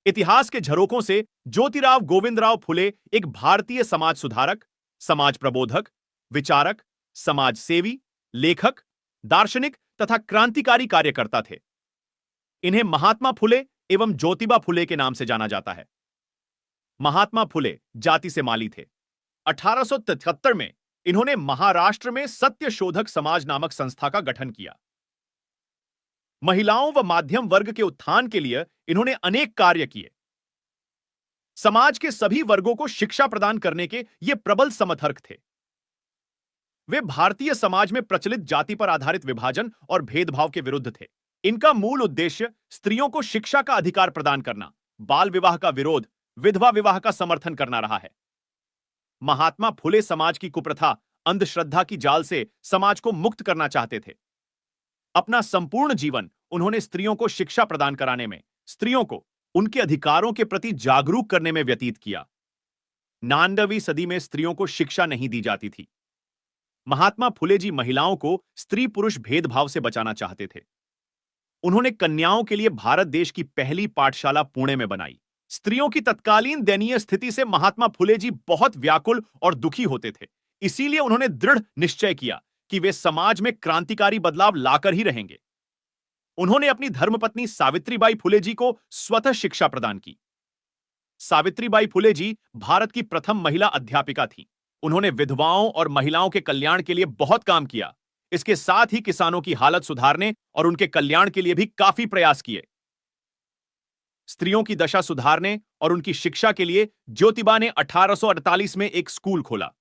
इतिहास के झरोकों से ज्योतिराव गोविंदराव फुले एक भारतीय समाज सुधारक, समाज प्रबोधक, विचारक, समाज सेवी, लेखक, दार्शनिक तथा क्रांतिकारी कार्यकर्ता थे। इन्हें महात्मा फुले एवं ज्योतिबा फुले के नाम से जाना जाता है। महात्मा फुले जाति से माली थे। 1873 में इन्होंने महाराष्ट्र में सत्य शोधक समाज नामक संस्था का गठन किया। महिलाओं व माध्यम वर्ग के उत्थान के लिए इन्होंने अनेक कार्य किए। समाज के सभी वर्गों को शिक्षा प्रदान करने के ये प्रबल समर्थक थे। वे भारतीय समाज में प्रचलित जाति पर आधारित विभाजन और भेदभाव के विरुद्ध थे। इनका मूल उद्देश्य स्त्रियों को शिक्षा का अधिकार प्रदान करना, बाल विवाह का विरोध, विधवा विवाह का समर्थन करना रहा है। महात्मा फुले समाज की कुप्रथा, अंधश्रद्धा की जाल से समाज को मुक्त करना चाहते थे। अपना संपूर्ण जीवन उन्होंने स्त्रियों को शिक्षा प्रदान कराने में, स्त्रियों को उनके अधिकारों के प्रति जागरूक करने में व्यतीत किया। 9वीं सदी में स्त्रियों को शिक्षा नहीं दी जाती थी। महात्मा फुले जी महिलाओं को स्त्री पुरुष भेदभाव से बचाना चाहते थे। उन्होंने कन्याओं के लिए भारत देश की पहली पाठशाला पुणे में बनाई। स्त्रियों की तत्कालीन दयनीय स्थिति से महात्मा फुले जी बहुत व्याकुल और दुखी होते थे। इसीलिए उन्होंने दृढ़ निश्चय किया कि वे समाज में क्रांतिकारी बदलाव लाकर ही रहेंगे। उन्होंने अपनी धर्मपत्नी सावित्रीबाई फुले जी को स्वतः शिक्षा प्रदान की। सावित्रीबाई फुले जी भारत की प्रथम महिला अध्यापिका थीं। उन्होंने विधवाओं और महिलाओं के कल्याण के लिए बहुत काम किया। इसके साथ ही किसानों की हालत सुधारने और उनके कल्याण के लिए भी काफी प्रयास किए। स्त्रियों की दशा सुधारने और उनकी शिक्षा के लिए ज्योतिबा ने 1848 में एक स्कूल खोला।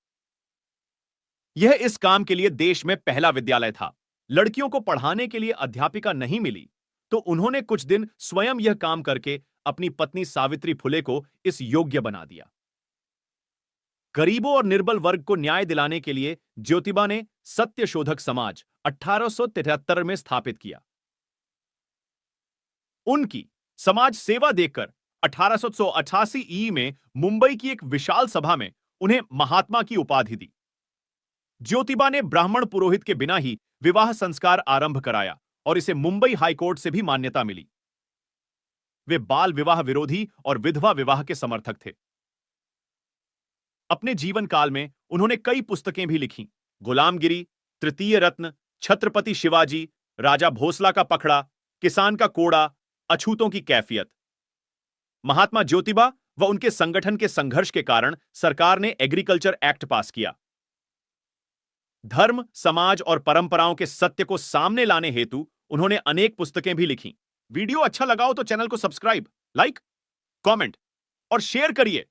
यह इस काम के लिए देश में पहला विद्यालय था। लड़कियों को पढ़ाने के लिए अध्यापिका नहीं मिली, तो उन्होंने कुछ दिन स्वयं यह काम करके अपनी पत्नी सावित्री फुले को इस योग्य बना दिया। गरीबों और निर्बल वर्ग को न्याय दिलाने के लिए ज्योतिबा ने सत्य शोधक समाज 1873 में स्थापित किया। उनकी समाज सेवा देखकर 1888 ई में मुंबई की एक विशाल सभा में उन्हें महात्मा की उपाधि दी। ज्योतिबा ने ब्राह्मण पुरोहित के बिना ही विवाह संस्कार आरंभ कराया और इसे मुंबई हाईकोर्ट से भी मान्यता मिली। वे बाल विवाह विरोधी और विधवा विवाह के समर्थक थे। अपने जीवन काल में उन्होंने कई पुस्तकें भी लिखीं। गुलामगिरी, तृतीय रत्न, छत्रपति शिवाजी, राजा भोसला का पखड़ा, किसान का कोड़ा, अछूतों की कैफियत। महात्मा ज्योतिबा व उनके संगठन के संघर्ष के कारण सरकार ने एग्रीकल्चर एक्ट पास किया। धर्म, समाज और परंपराओं के सत्य को सामने लाने हेतु उन्होंने अनेक पुस्तकें भी लिखीं। वीडियो अच्छा लगा हो तो चैनल को सब्सक्राइब, लाइक, कमेंट और शेयर करिए